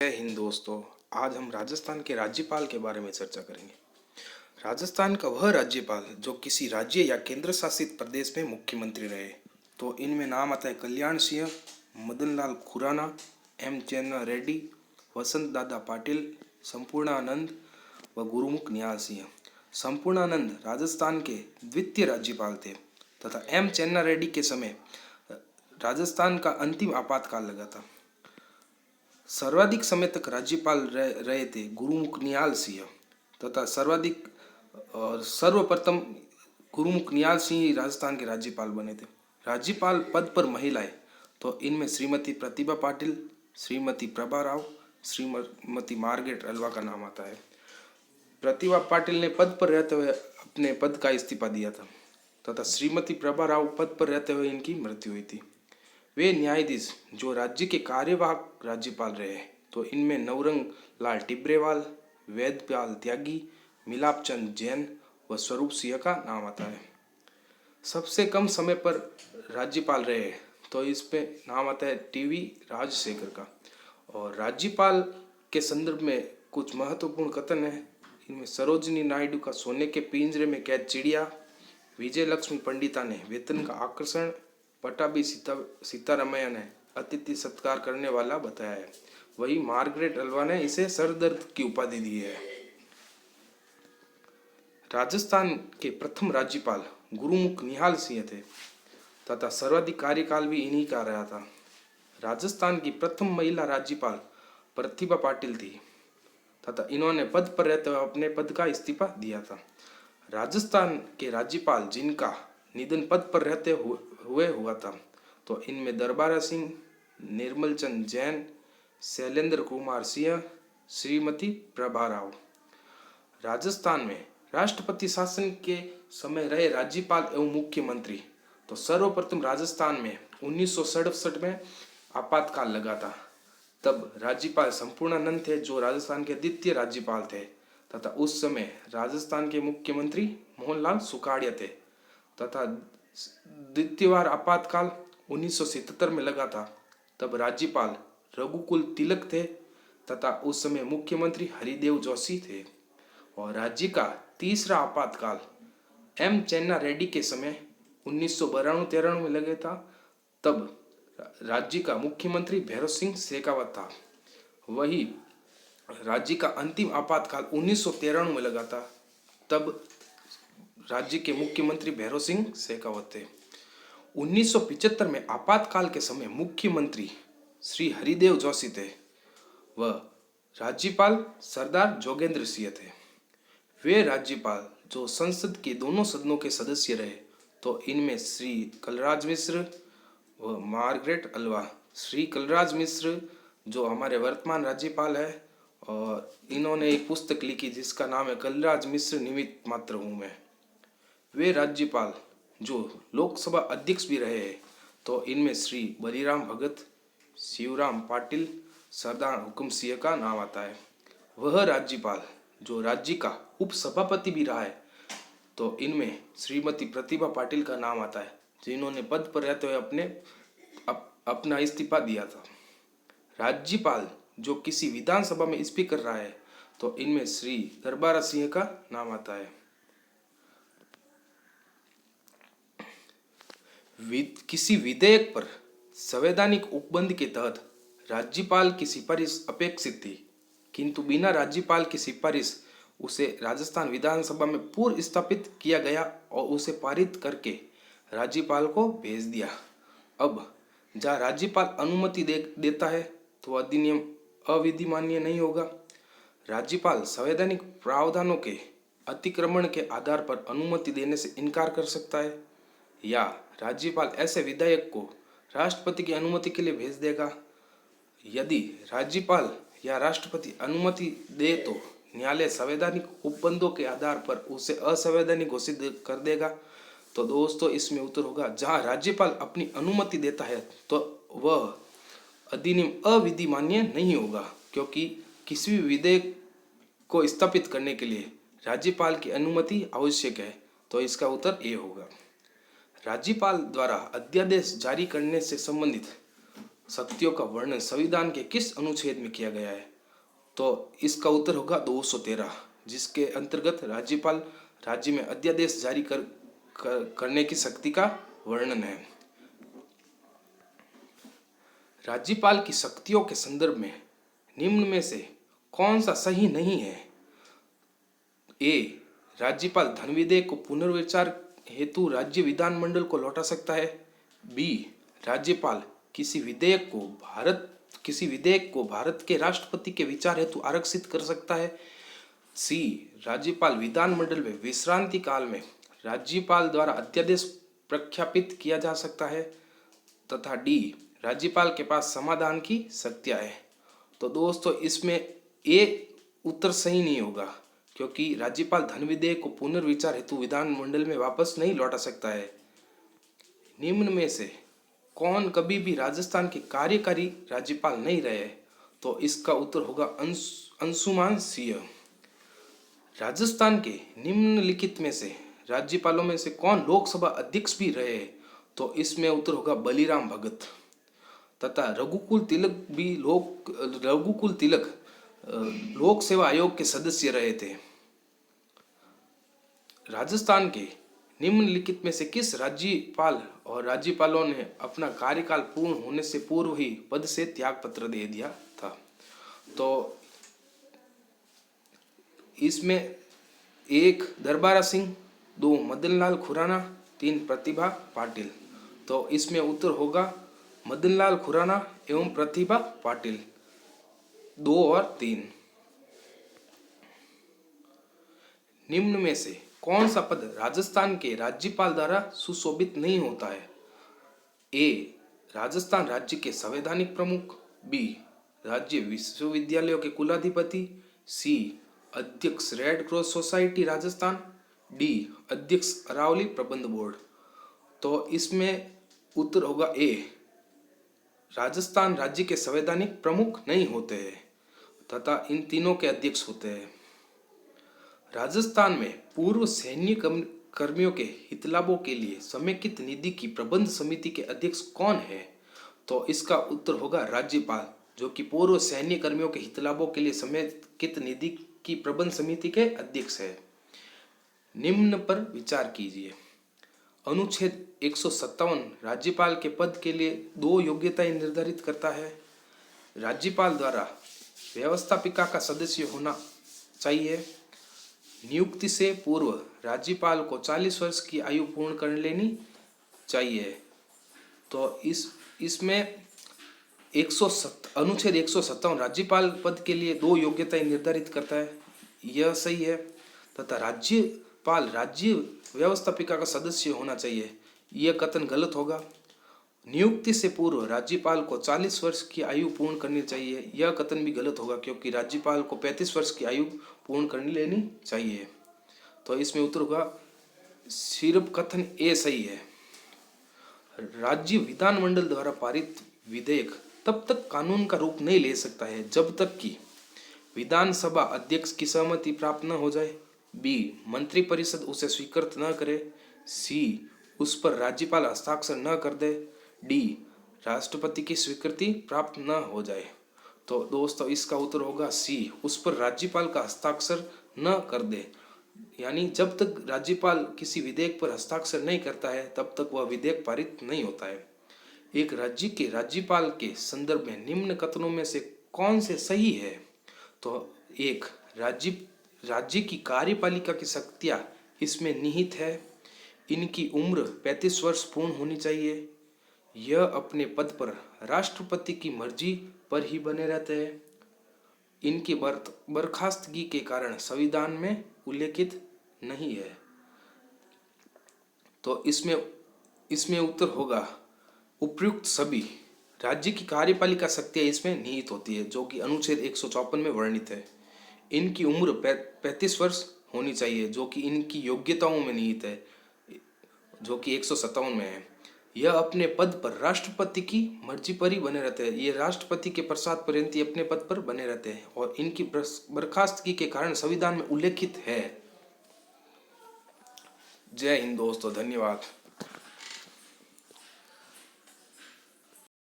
जय हिंद दोस्तों। आज हम राजस्थान के राज्यपाल के बारे में चर्चा करेंगे। राजस्थान का वह राज्यपाल जो किसी राज्य या केंद्र शासित प्रदेश में मुख्यमंत्री रहे। तो इनमें नाम आता है कल्याण सिंह, मदन लाल खुराना, एम चेन्ना रेड्डी, वसंत दादा पाटिल, संपूर्णानंद व गुरुमुख निहाल सिंह। संपूर्णानंद राजस्थान के द्वितीय राज्यपाल थे तथा एम चेन्ना रेड्डी के समय राजस्थान का अंतिम आपातकाल लगा था। सर्वाधिक समय तक राज्यपाल रहे थे गुरुमुख निहाल सिंह तथा सर्वप्रथम गुरुमुख निहाल सिंह ही राजस्थान के राज्यपाल बने थे। राज्यपाल पद पर महिलाएं तो इनमें श्रीमती प्रतिभा पाटिल, श्रीमती प्रभा राव, श्रीमती मार्गरेट अल्वा का नाम आता है। प्रतिभा पाटिल ने पद पर रहते हुए अपने पद का इस्तीफा दिया था तथा श्रीमती प्रभा राव पद पर रहते हुए इनकी मृत्यु हुई थी। वे न्यायाधीश जो राज्य के कार्यवाहक राज्यपाल रहे तो इनमें नवरंग लाल टिब्रेवाल, वेदपाल त्यागी, मिलापचंद जैन व स्वरूप सिंह का नाम आता है। सबसे कम समय पर राज्यपाल रहे तो इस पे नाम आता है टीवी राजशेखर का। और राज्यपाल के संदर्भ में कुछ महत्वपूर्ण कथन है। इनमें सरोजिनी नायडू का सोने के पिंजरे में कैद चिड़िया, विजय लक्ष्मी पंडिता ने वेतन का आकर्षण, पटाभी सीतारामैया ने अतिथि सत्कार करने वाला बताया है। वही मार्गरेट अल्वा ने इसे सरदर्द की उपाधि दी है। राजस्थान के प्रथम राज्यपाल गुरुमुख निहाल सिंह थे तथा सर्वाधिक कार्यकाल भी इन्हीं का रहा था। राजस्थान की प्रथम महिला राज्यपाल प्रतिभा पाटिल थी तथा इन्होंने पद पर रहते हुए अपने पद का इस्तीफा दिया था। राजस्थान के राज्यपाल जिनका निधन पद पर रहते हुए हुआ था तो इनमें दरबारा सिंह, निर्मल चंद जैन, शैलेंद्र कुमार सिंह, श्रीमती प्रभा राव। राजस्थान में राष्ट्रपति शासन के समय रहे राज्यपाल एवं मुख्यमंत्री तो सर्वप्रथम राजस्थान में 1967 में आपातकाल लगा था। तब राज्यपाल संपूर्णानंद थे जो राजस्थान के द्वितीय राज्यपाल थे तथा उस समय राजस्थान के मुख्यमंत्री मोहनलाल सुखाड़िया थे तथा द्वितीय बार आपातकाल 1977 में लगा था। तब राज्यपाल रघुकुल तिलक थे तथा उस समय मुख्यमंत्री हरिदेव जोशी थे। और राज्य का तीसरा आपातकाल एम चेन्ना रेड्डी के समय 1992-93 में लगे था। तब राज्य का मुख्यमंत्री भैरव सिंह शेखावत था। वही राज्य का अंतिम आपातकाल 1993 में लगा था। तब राज्य के मुख्यमंत्री भैरव सिंह शेखावत थे। 1975 में आपातकाल के समय मुख्यमंत्री श्री हरिदेव जोशी थे व राज्यपाल सरदार जोगेंद्र सिंह थे। वे राज्यपाल जो संसद के दोनों सदनों के सदस्य रहे तो इनमें श्री कलराज मिश्र व मार्गरेट अल्वा। श्री कलराज मिश्र जो हमारे वर्तमान राज्यपाल है और इन्होंने एक पुस्तक लिखी जिसका नाम है कलराज मिश्र निमित्त मात्र हूँ मैं। वे राज्यपाल जो लोकसभा अध्यक्ष भी रहे हैं तो इनमें श्री बलीराम भगत, शिवराम पाटिल, सरदार हुकुम सिंह का नाम आता है। वह राज्यपाल जो राज्य का उपसभापति भी रहा है तो इनमें श्रीमती प्रतिभा पाटिल का नाम आता है जिन्होंने पद पर रहते हुए अपना इस्तीफा दिया था। राज्यपाल जो किसी विधानसभा में स्पीकर रहा है तो इनमें श्री दरबारा सिंह का नाम आता है। किसी विधेयक पर संवैधानिक उपबंध के तहत राज्यपाल की सिफारिश अपेक्षित थी किंतु बिना राज्यपाल की सिफारिश उसे राजस्थान विधानसभा में पूर्व स्थापित किया गया और उसे पारित करके राज्यपाल को भेज दिया। अब जहाँ राज्यपाल अनुमति देता है तो अधिनियम अविधिमान्य नहीं होगा। राज्यपाल संवैधानिक प्रावधानों के अतिक्रमण के आधार पर अनुमति देने से इनकार कर सकता है या राज्यपाल ऐसे विधेयक को राष्ट्रपति की अनुमति के लिए भेज देगा। यदि राज्यपाल या राष्ट्रपति अनुमति दे तो न्यायालय संवैधानिक उपबंधों के आधार पर उसे असंवैधानिक घोषित कर देगा। तो दोस्तों इसमें उत्तर होगा जहां राज्यपाल अपनी अनुमति देता है तो वह अधिनियम अविधिमान्य नहीं होगा क्योंकि किसी भी विधेयक को स्थापित करने के लिए राज्यपाल की अनुमति आवश्यक है। तो इसका उत्तर ए होगा। राज्यपाल द्वारा अध्यादेश जारी करने से संबंधित शक्तियों का वर्णन संविधान के किस अनुच्छेद में किया गया है? तो इसका उत्तर होगा 213, जिसके अंतर्गत राज्यपाल राज्य में अध्यादेश जारी करने की शक्ति का वर्णन है। राज्यपाल की शक्तियों के संदर्भ में निम्न में से कौन सा सही नहीं है? ए, राज्यपाल धन विधेयक को पुनर्विचार हेतु राज्य विधानमंडल को लौटा सकता है। बी, राज्यपाल किसी विधेयक को भारत के राष्ट्रपति के विचार हेतु आरक्षित कर सकता है। सी, राज्यपाल विधानमंडल में विश्रांति काल में राज्यपाल द्वारा अध्यादेश प्रख्यापित किया जा सकता है। तथा डी, राज्यपाल के पास समाधान की शक्तियां है। तो दोस्तों इसमें ए उत्तर सही नहीं होगा, क्योंकि राज्यपाल धन विधेयक को पुनर्विचार हेतु विधानमंडल में वापस नहीं लौटा सकता है। निम्न में से कौन कभी भी राजस्थान के कार्यकारी राज्यपाल नहीं रहे? तो इसका उत्तर होगा अंशुमान सिंह। राजस्थान के निम्नलिखित में से राज्यपालों में से कौन लोकसभा अध्यक्ष भी रहे? तो इसमें उत्तर होगा बलिराम भगत। तथा रघुकुल तिलक लोक सेवा आयोग के सदस्य रहे थे। राजस्थान के निम्नलिखित में से किस राज्यपाल और राज्यपालों ने अपना कार्यकाल पूर्ण होने से पूर्व ही पद से त्याग पत्र दे दिया था? तो इसमें 1 दरबारा सिंह, 2 मदनलाल खुराना, 3 प्रतिभा पाटिल। तो इसमें उत्तर होगा मदनलाल खुराना एवं प्रतिभा पाटिल, 2 और 3। निम्न में से कौन सा पद राजस्थान के राज्यपाल द्वारा सुशोभित नहीं होता है? ए, राजस्थान राज्य के संवैधानिक प्रमुख। बी, राज्य विश्वविद्यालयों के कुलाधिपति। सी, अध्यक्ष red cross society Rajasthan. D, अध्यक्ष अरावली प्रबंध बोर्ड। तो इसमें उत्तर होगा ए, राजस्थान राज्य के संवैधानिक प्रमुख नहीं होते हैं तथा इन तीनों के अध्यक्ष होते हैं। राजस्थान में पूर्व सैन्य कर्मियों के हितलाभों के लिए समेकित निधि की प्रबंध समिति के अध्यक्ष कौन है? तो इसका उत्तर होगा राज्यपाल, जो कि पूर्व सैन्य कर्मियों के हितलाभों के लिए समेकित निधि की प्रबंध समिति के अध्यक्ष है। निम्न पर विचार कीजिए। अनुच्छेद 157 राज्यपाल के पद के लिए 2 योग्यताएं निर्धारित करता है। राज्यपाल द्वारा व्यवस्थापिका का सदस्य होना चाहिए। नियुक्ति से पूर्व राज्यपाल को 40 वर्ष की आयु पूर्ण कर लेनी चाहिए। तो इसमें अनुच्छेद 157 राज्यपाल पद के लिए 2 योग्यताएं निर्धारित करता है, यह सही है। तथा राज्यपाल राज्य व्यवस्थापिका का सदस्य होना चाहिए, यह कथन गलत होगा। नियुक्ति से पूर्व राज्यपाल को 40 वर्ष की आयु पूर्ण करनी चाहिए, यह कथन भी गलत होगा, क्योंकि राज्यपाल को 35 वर्ष की आयु पूर्ण करनी लेनी चाहिए। तो इसमें उत्तर होगा सिर्फ कथन ए सही है। राज्य विधानमंडल द्वारा पारित विधेयक तब तक कानून का रूप नहीं ले सकता है जब तक कि विधानसभा अध्यक्ष की सहमति प्राप्त न हो जाए। बी, मंत्रिपरिषद उसे स्वीकृत न करे। सी, उस पर राज्यपाल हस्ताक्षर न कर दे। डी, राष्ट्रपति की स्वीकृति प्राप्त न हो जाए। तो दोस्तों इसका उत्तर होगा सी, उस पर राज्यपाल का हस्ताक्षर न कर दे। यानी जब तक राज्यपाल किसी विधेयक पर हस्ताक्षर नहीं करता है तब तक वह विधेयक पारित नहीं होता है। एक राज्य के राज्यपाल के संदर्भ में निम्न कथनों में से कौन से सही है? तो 1, राज्य की कार्यपालिका की शक्तियां इसमें निहित है। इनकी उम्र 35 वर्ष पूर्ण होनी चाहिए। यह अपने पद पर राष्ट्रपति की मर्जी पर ही बने रहते हैं। इनकी बर्खास्तगी के कारण संविधान में उल्लेखित नहीं है। तो इसमें उत्तर होगा उपयुक्त सभी। राज्य की कार्यपालिका शक्तियां इसमें निहित होती है, जो कि अनुच्छेद 154 में वर्णित है। इनकी उम्र 35 वर्ष होनी चाहिए, जो कि इनकी योग्यताओं में निहित है, जो कि 157 में है। यह अपने पद पर राष्ट्रपति की मर्जी पर ही बने रहते हैं। ये राष्ट्रपति के प्रसाद पर्यंत ही अपने पद पर बने रहते हैं और इनकी बर्खास्तगी के कारण संविधान में उल्लेखित है। जय हिंद दोस्तों, धन्यवाद।